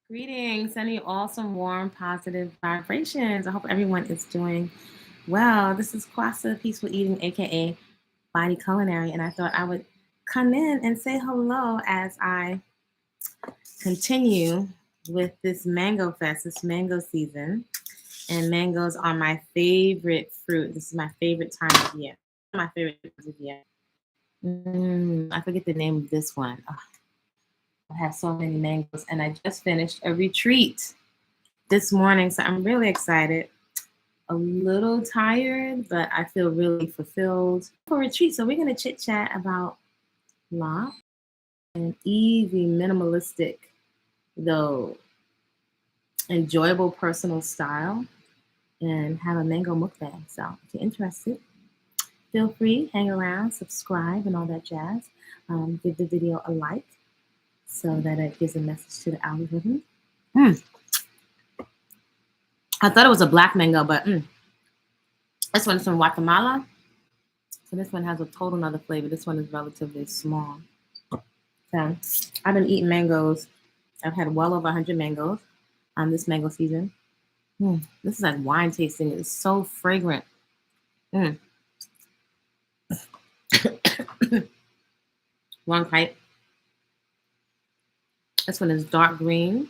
Greetings, sending you all some warm, positive vibrations. I hope everyone is doing well. This is Kwasapeacefull Eating, aka Body Culinary, and I thought I would come in and say hello as I continue with this mango fest, this mango season. And mangoes are my favorite fruit. This is my favorite time of year. My favorite times of year. I forget the name of this one. Oh, I have so many mangoes, and I just finished a retreat this morning, so I'm really excited. A little tired, but I feel really fulfilled for retreat. So we're gonna chit chat about Locs and easy, minimalistic, though enjoyable personal style, and have a mango mukbang. So if you're interested, feel free, hang around, subscribe, and all that jazz. Give the video a like so that it gives a message to the algorithm. I thought it was a black mango, but this one's from Guatemala. So this one has a total another flavor. This one is relatively small. So I've been eating mangoes. I've had well over 100 mangoes on this mango season. This is like wine tasting. It's so fragrant. One type. This one is dark green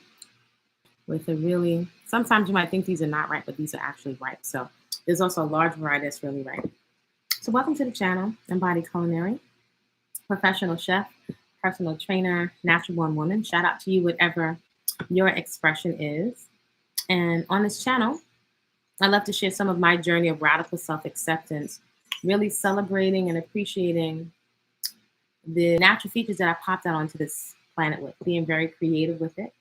with a really, sometimes you might think these are not ripe, but these are actually ripe. So there's also a large variety that's really ripe. So welcome to the channel. I'm Body Culinary, professional chef, personal trainer, natural born woman. Shout out to you, whatever your expression is. And on this channel, I love to share some of my journey of radical self-acceptance, really celebrating and appreciating the natural features that I popped out onto this planet with, being very creative with it,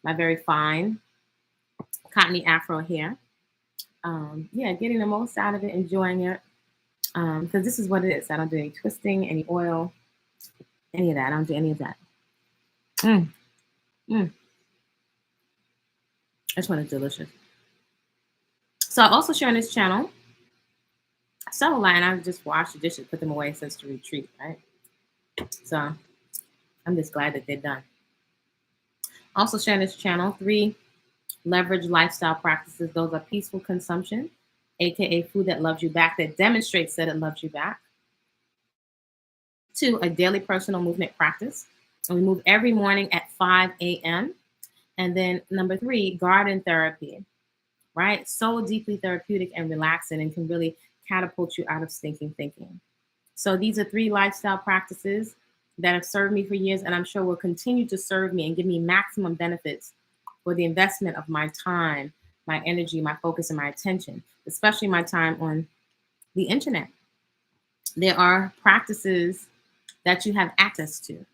my very fine, cottony Afro hair. Getting the most out of it, enjoying it, because this is what it is. I don't do any twisting, any oil, any of that. I don't do any of that. This one is delicious. So I also share on this channel several line. I've just washed the dishes, put them away since the retreat, right? So I'm just glad that they're done. Also share on this channel 3 leverage lifestyle practices. Those are peaceful consumption, aka food that loves you back, that demonstrates that it loves you back. 2, a daily personal movement practice. And we move every morning at 5 a.m. And then number 3, garden therapy, right? So deeply therapeutic and relaxing and can really catapult you out of stinking thinking. So these are 3 lifestyle practices that have served me for years, and I'm sure will continue to serve me and give me maximum benefits for the investment of my time, my energy, my focus, and my attention, especially my time on the internet. There are practices that you have access to.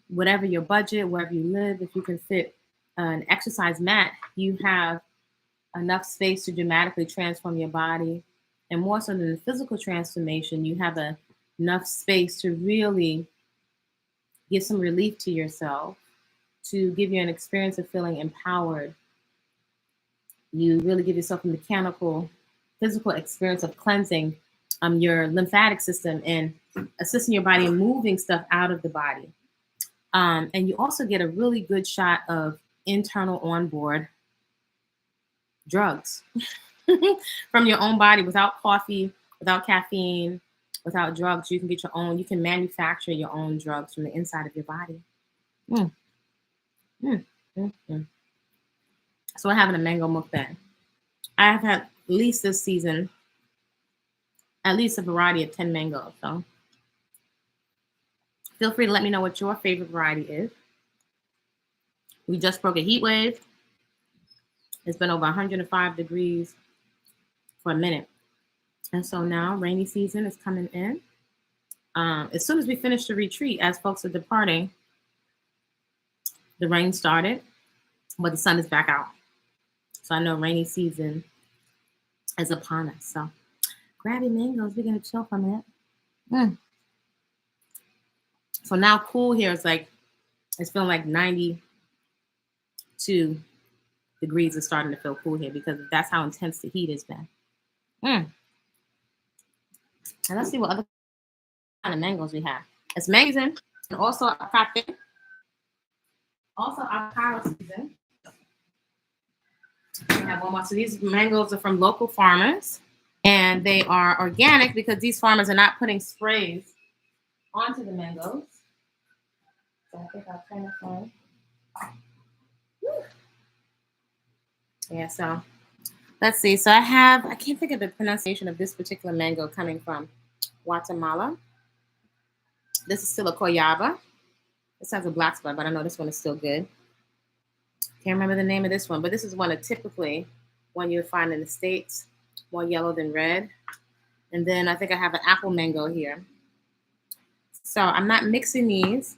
Whatever your budget, wherever you live, if you can fit an exercise mat, you have enough space to dramatically transform your body. And more so than the physical transformation, you have enough space to really give some relief to yourself, to give you an experience of feeling empowered. You really give yourself a mechanical, physical experience of cleansing your lymphatic system and assisting your body in moving stuff out of the body. And you also get a really good shot of internal onboard drugs from your own body without coffee, without caffeine, without drugs. You can get your own, you can manufacture your own drugs from the inside of your body. So we're having a mango mukbang. I have had at least this season, at least a variety of 10 mangoes. So feel free to let me know what your favorite variety is. We just broke a heat wave. It's been over 105 degrees for a minute. And so now rainy season is coming in. As soon as we finish the retreat, as folks are departing, the rain started, but the sun is back out. So I know rainy season is upon us. So grab your mangoes. We're going to chill for a minute. So now cool here is like, it's feeling like 92 degrees is starting to feel cool here because that's how intense the heat has been. And let's see what other kind of mangoes we have. It's amazing. And also a frappe. Also, avocado season. We have one more. So these mangoes are from local farmers, and they are organic because these farmers are not putting sprays onto the mangoes. So I think I'll turn this on. Yeah, so let's see. So I can't think of the pronunciation of this particular mango coming from Guatemala. This is still a Coyaba. This has a black spot, but I know this one is still good. Can't remember the name of this one, but this is one of typically one you would find in the States, more yellow than red. And then I think I have an apple mango here. So I'm not mixing these.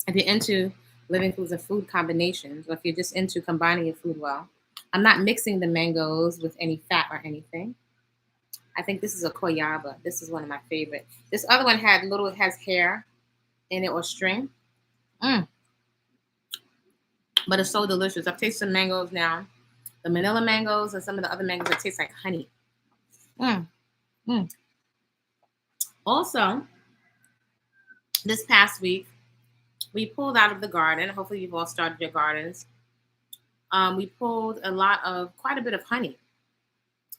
If you're into living foods and food combinations, or if you're just into combining your food well, I'm not mixing the mangoes with any fat or anything. I think this is a Coyaba. This is one of my favorite. This other one has hair in it or string. But it's so delicious. I've tasted some mangoes now. The manila mangoes and some of the other mangoes that taste like honey. Also, this past week, we pulled out of the garden. Hopefully you've all started your gardens. We pulled quite a bit of honey.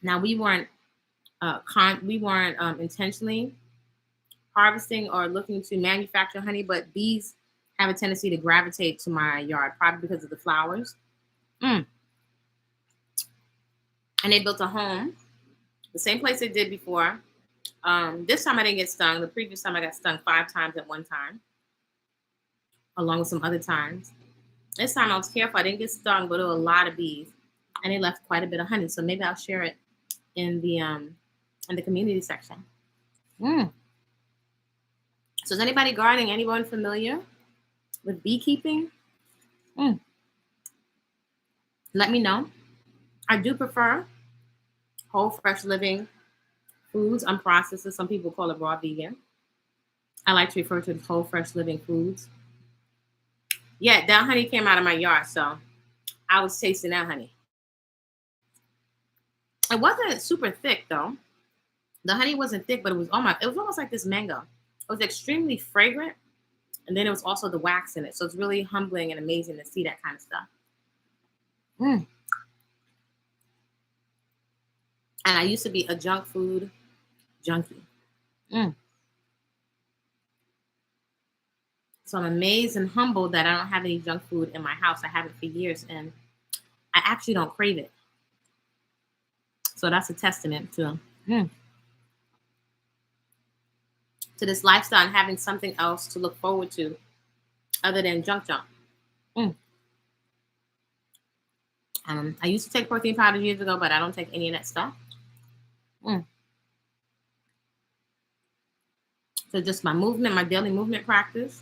Now we weren't intentionally harvesting or looking to manufacture honey, but bees have a tendency to gravitate to my yard, probably because of the flowers. And they built a home, the same place they did before. This time I didn't get stung. The previous time I got stung 5 times at one time, along with some other times. This time I was careful. I didn't get stung, but there were a lot of bees, and they left quite a bit of honey. So maybe I'll share it in the community section. So is anybody gardening? Anyone familiar with beekeeping? Let me know. I do prefer whole, fresh living foods, unprocessed. Some people call it raw vegan. I like to refer to it as whole, fresh living foods. Yeah, that honey came out of my yard, so I was tasting that honey. It wasn't super thick though. The honey wasn't thick, but it was almost like this mango. It was extremely fragrant, and then it was also the wax in it. So it's really humbling and amazing to see that kind of stuff. And I used to be a junk food junkie. So I'm amazed and humbled that I don't have any junk food in my house. I haven't for years, and I actually don't crave it. So that's a testament to this lifestyle and having something else to look forward to other than junk. I used to take protein powder years ago, but I don't take any of that stuff. So just my movement, my daily movement practice,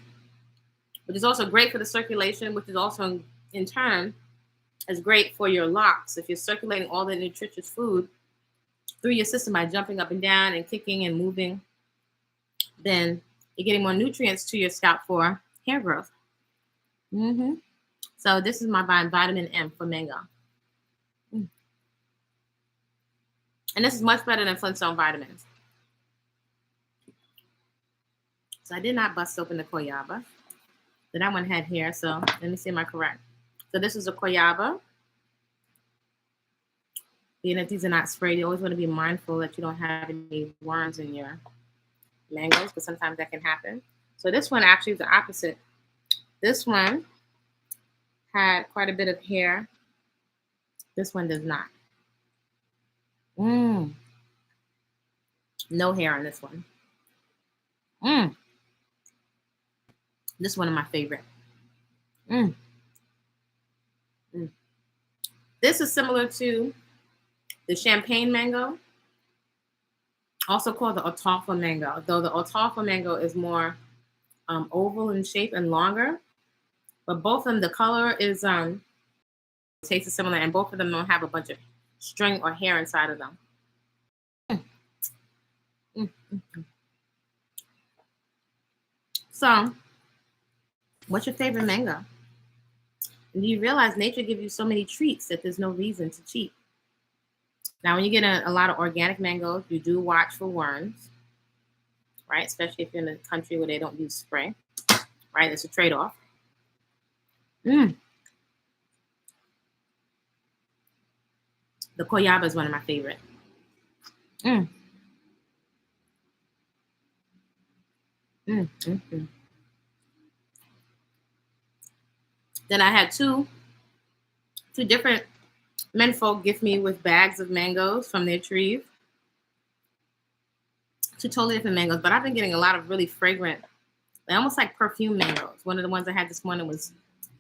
which is also great for the circulation, which is also in turn is great for your locs. If you're circulating all the nutritious food through your system by jumping up and down and kicking and moving, then you're getting more nutrients to your scalp for hair growth. So this is my vitamin M for mango. And this is much better than Flintstone vitamins. So I did not bust open the Coyaba. So that one had hair, so let me see, am I correct? So this is a Coyaba. Being that these are not sprayed, you always want to be mindful that you don't have any worms in your mangoes, because sometimes that can happen. So this one actually is the opposite. This one had quite a bit of hair. This one does not. No hair on this one. This is one of my favorite. This is similar to the champagne mango, also called the Alfalfa mango, though the Alfalfa mango is more oval in shape and longer. But both of them, the color is taste is similar, and both of them don't have a bunch of string or hair inside of them. So, what's your favorite mango? And do you realize nature gives you so many treats that there's no reason to cheat? Now, when you get a lot of organic mangoes, you do watch for worms, right? Especially if you're in a country where they don't use spray, right? It's a trade-off. Mm. The koyaba is one of my favorite. Mm. Mm. Mm. Mm. Then I had two different menfolk gift me with bags of mangoes from their trees. Two totally different mangoes, but I've been getting a lot of really fragrant, almost like perfume mangoes. One of the ones I had this morning was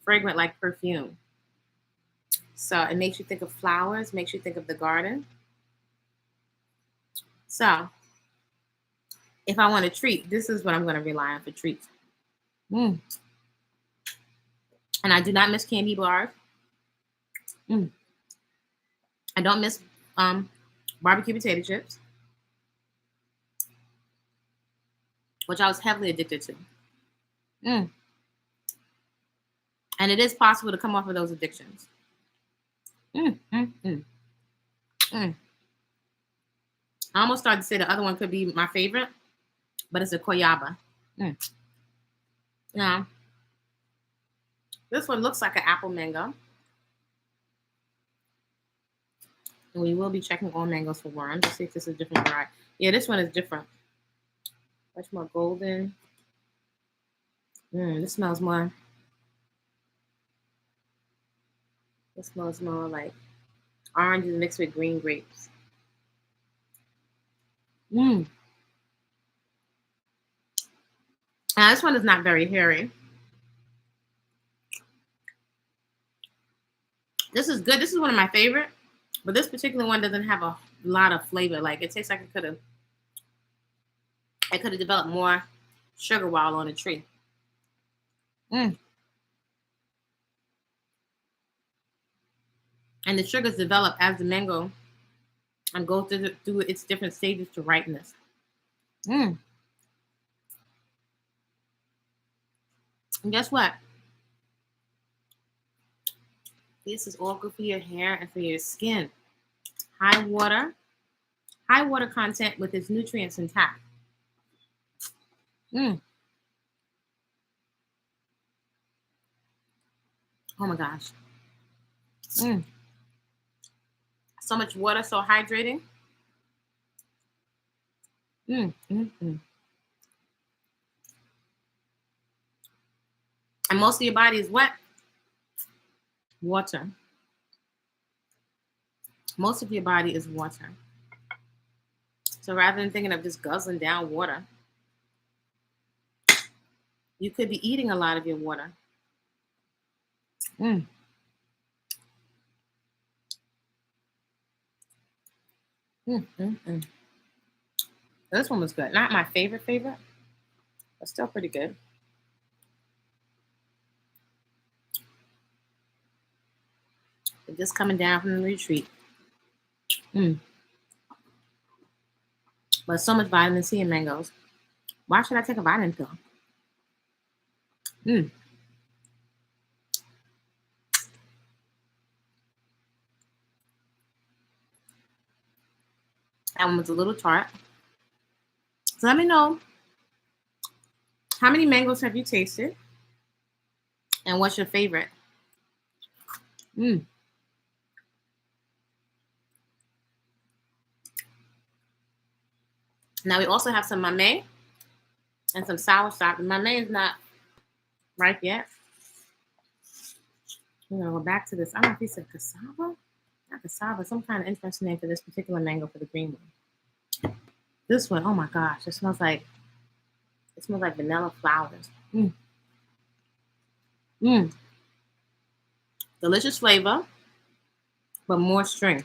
fragrant like perfume. So it makes you think of flowers, makes you think of the garden. So if I want a treat, this is what I'm going to rely on for treats. Mm. And I do not miss candy bars. Mm. I don't miss barbecue potato chips, which I was heavily addicted to. Mm. And it is possible to come off of those addictions. Mm. Mm. Mm. Mm. I almost started to say the other one could be my favorite, but it's a koyaba. Mm. Yeah. This one looks like an apple mango. And we will be checking all mangoes for worms to see if this is a different variety. Yeah, this one is different. Much more golden. This smells more. This smells more like oranges mixed with green grapes. Now this one is not very hairy. This is good. This is one of my favorite, but this particular one doesn't have a lot of flavor. Like it tastes like it could have developed more sugar while on a tree. And the sugars develop as the mango and go through its different stages to ripeness. And guess what? This is all good for your hair and for your skin. High water content with its nutrients intact. Oh my gosh. So much water, so hydrating. And most of your body is wet. Water. Most of your body is water. So rather than thinking of just guzzling down water, you could be eating a lot of your water. This one was good. Not my favorite, but still pretty good. Just coming down from the retreat. But so much vitamin C in mangoes. Why should I take a vitamin pill? That one was a little tart. So let me know, how many mangoes have you tasted? And what's your favorite? Now we also have some mamey and some soursop. The mamey is not ripe yet. We're gonna go back to this. I don't know if he said cassava. Not cassava, some kind of interesting name for this particular mango for the green one. This one, oh my gosh, it smells like vanilla flowers. Delicious flavor, but more string.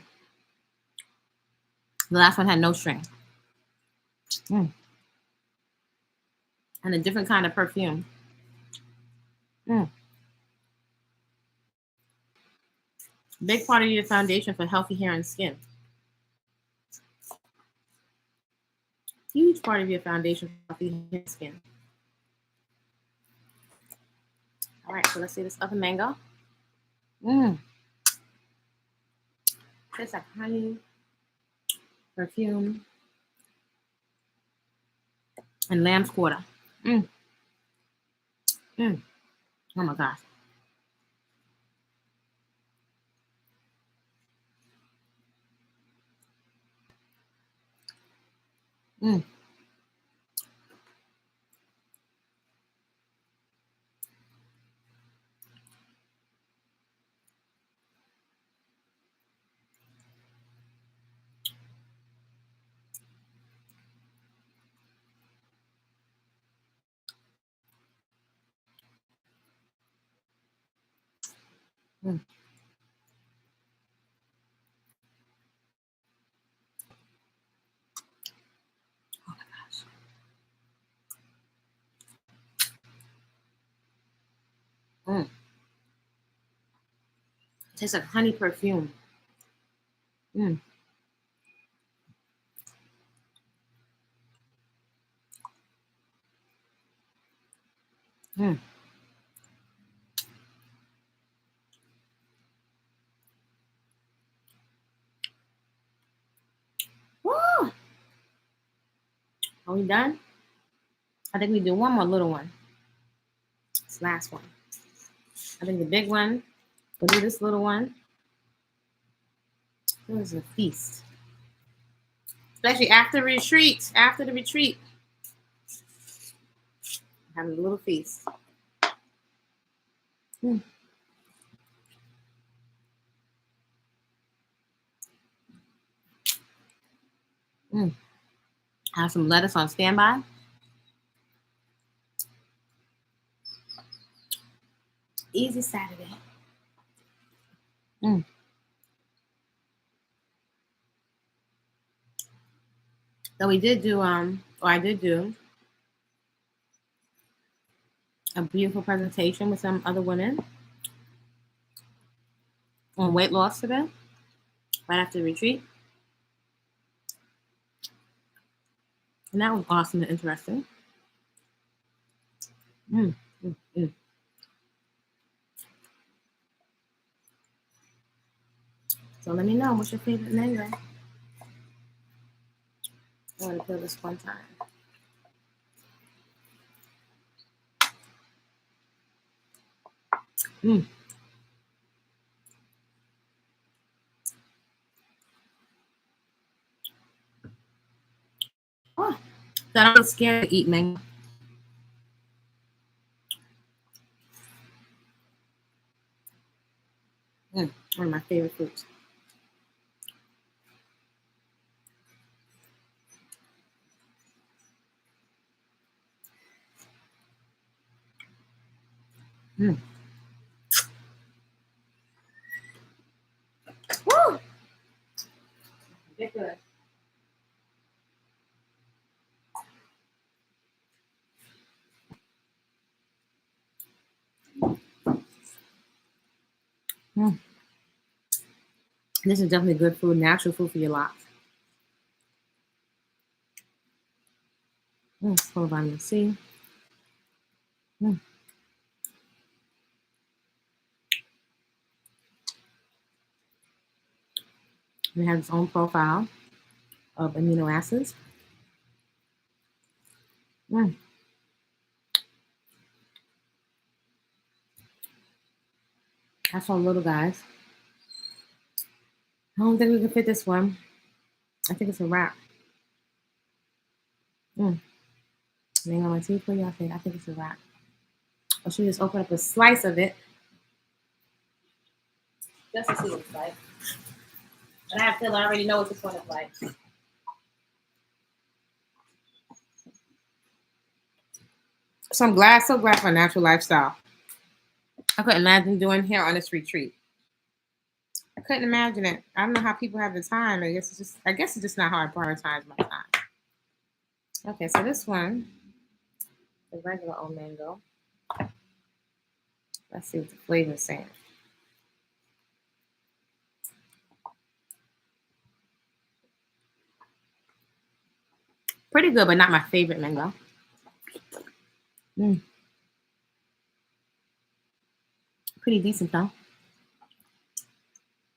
The last one had no string. And a different kind of perfume. Big part of your foundation for healthy hair and skin. Huge part of your foundation for healthy hair and skin. All right, so let's see this other mango. Tastes like honey, perfume, and lamb's quarter. Oh my gosh. Mm. Mm. Oh my gosh. Mm. Tastes like honey perfume. Mm. Mm. Woo! Are we done? I think we do one more little one. This last one. I think the big one. We'll do this little one. It was a feast. Especially after retreat. After the retreat. Having a little feast. Mm. Mm. Have some lettuce on standby. Easy Saturday. Mm. So we did do or I did do a beautiful presentation with some other women on weight loss today, right after the retreat. And that was awesome and interesting. Mm. Mm. Mm. So let me know what's your favorite mango. I want to peel this one time. Mm. Oh, so I'm scared to eat mango. Mm. One of my favorite fruits. Mm. Woo! They're good. Mm. This is definitely good food, natural food for your locks. Full of vitamin C. Mm. It has its own profile of amino acids. Mm. That's so little, guys. I don't think we can fit this one. I think it's a wrap. Mm. Mango and tea for you. I think it's a wrap. Or should we just open up a slice of it just to see what it's like? And I feel I already know what this one is like. So so glad for a natural lifestyle. I couldn't imagine doing hair on this retreat. I couldn't imagine it. I don't know how people have the time. I guess it's just not how I prioritize my time. Okay, so this one, the regular old mango. Let's see what the flavor is saying. Pretty good, but not my favorite mango. Mm. Pretty decent though.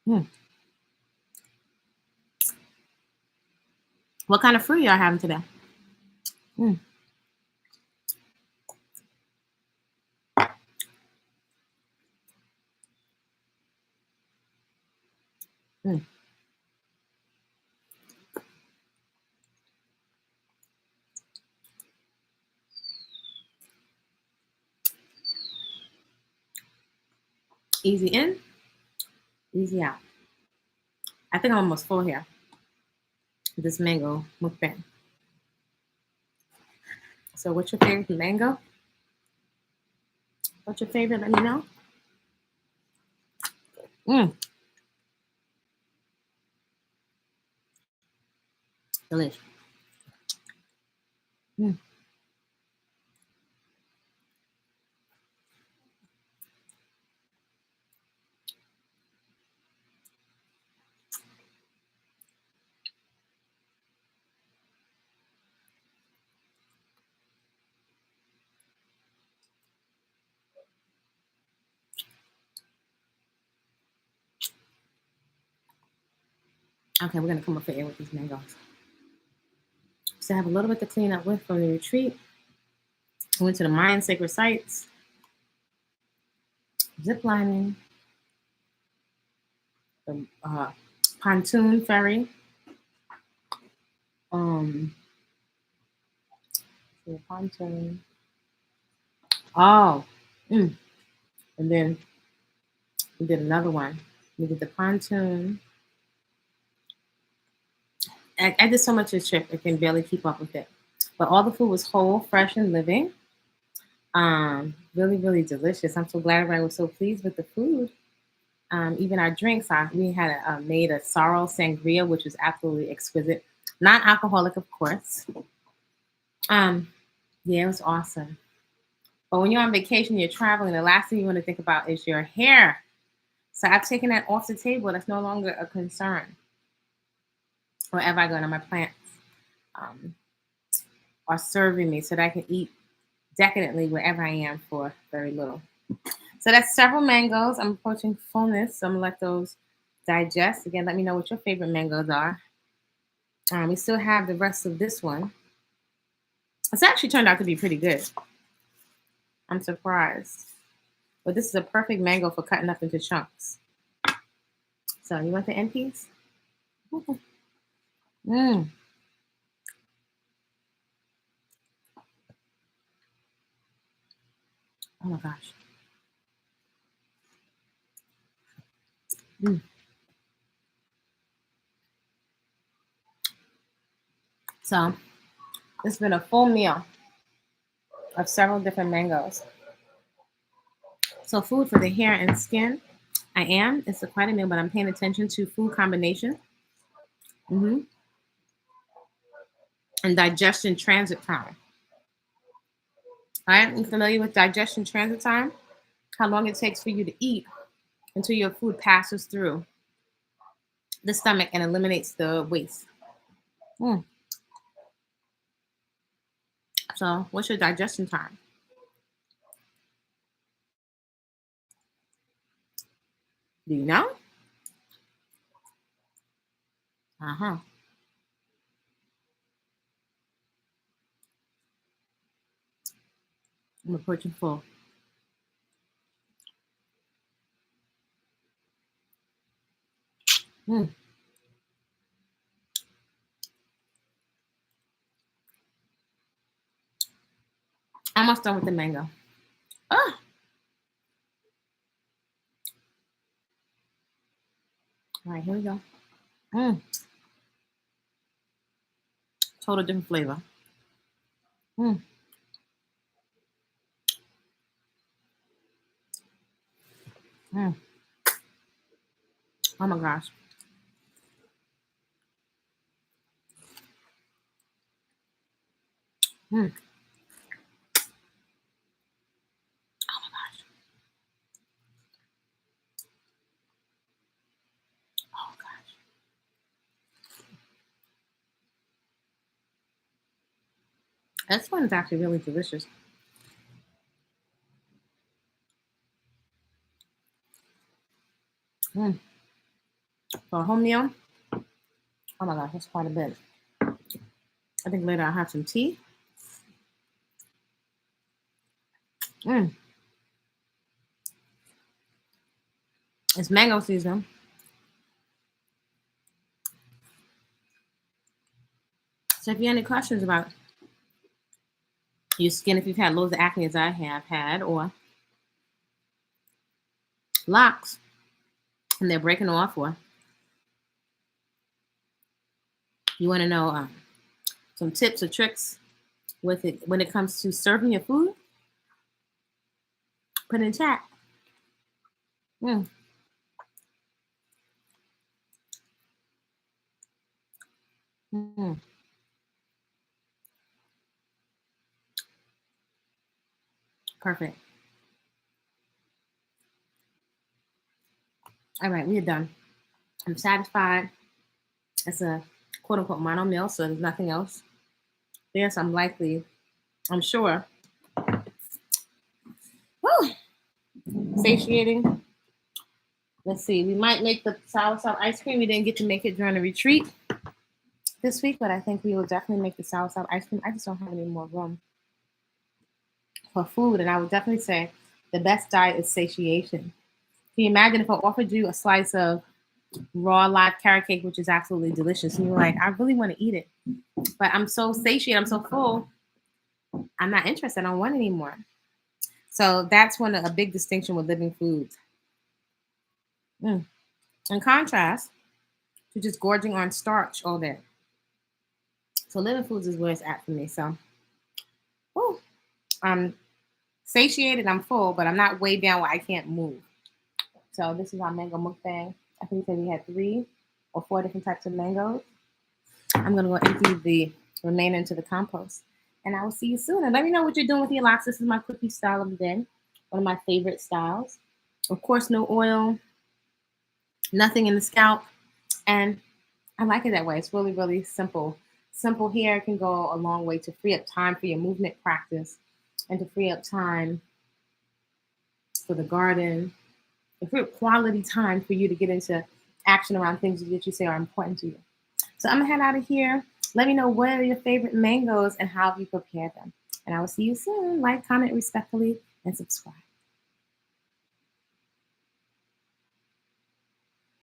Mm. What kind of fruit y'all having today? Mm. Mm. Easy in, easy out. I think I'm almost full here with this mango mukbang. So what's your favorite mango? What's your favorite? Let me know. Mmm, delicious. Mm. Okay, we're gonna come up for air with these mangoes. So I have a little bit to clean up with from the retreat. I went to the Mayan sacred sites, zip lining, the pontoon ferry, um, the pontoon. Oh, mm. And then we did another one. We did the pontoon. I did so much this trip, I can barely keep up with it. But all the food was whole, fresh, and living. Really, really delicious. I'm so glad everybody was so pleased with the food. Even our drinks, we had made a sorrel sangria, which was absolutely exquisite. Not alcoholic, of course. Um, yeah, it was awesome. But when you're on vacation, you're traveling, the last thing you want to think about is your hair. So I've taken that off the table. That's no longer a concern wherever I go. And my plants um, are serving me so that I can eat decadently wherever I am for very little. So that's several mangoes. I'm approaching fullness, so I'm gonna let those digest. Again, let me know what your favorite mangoes are. We still have the rest of this one. It's actually turned out to be pretty good. I'm surprised. But this is a perfect mango for cutting up into chunks. So you want the end piece? Mm. Oh my gosh. Mm. So it's been a full meal of several different mangoes. So food for the hair and skin. I am. It's quite a meal, but I'm paying attention to food combination. Hmm. And digestion transit time. All right, you familiar with digestion transit time? How long it takes for you to eat until your food passes through the stomach and eliminates the waste. Mm. So, what's your digestion time? Do you know? Uh huh. I'm approaching full. Mm. Almost done with the mango. Ah, all right, here we go. Mm. Total different flavor. Mm. Mm. Oh my gosh. Mm. Oh my gosh. Oh gosh. This one is actually really delicious. Mm. For a home meal, oh my gosh, that's quite a bit. I think later I'll have some tea. Mm. It's mango season. So if you have any questions about your skin, if you've had loads of acne as I have had, or Locs, and they're breaking off. Or you want to know some tips or tricks with it when it comes to serving your food, put in chat. Mm. Mm. Perfect. All right, we are done. I'm satisfied. It's a quote unquote mono meal, so there's nothing else. Yes, I'm sure. Whew. Satiating. Let's see, we might make the sour ice cream. We didn't get to make it during the retreat this week, but I think we will definitely make the sour ice cream. I just don't have any more room for food, and I would definitely say the best diet is satiation. Can you imagine if I offered you a slice of raw live carrot cake, which is absolutely delicious, and you were like, I really want to eat it, but I'm so satiated, I'm so full, I'm not interested, I don't want any more. So that's a big distinction with living foods. In contrast to just gorging on starch all day. So living foods is where it's at for me. So I'm satiated, I'm full, but I'm not way down where I can't move. So this is our mango mukbang. I think we had 3 or 4 different types of mangoes. I'm gonna go empty the remainder into the compost. And I will see you soon. And let me know what you're doing with your locs. This is my cookie style of the day. One of my favorite styles. Of course, no oil, nothing in the scalp. And I like it that way. It's really, really simple. Simple here can go a long way to free up time for your movement practice and to free up time for the garden, to free up quality time for you to get into action around things that you say are important to you. So I'm gonna head out of here. Let me know what are your favorite mangoes and how you prepare them. And I will see you soon. Like, comment respectfully, and subscribe.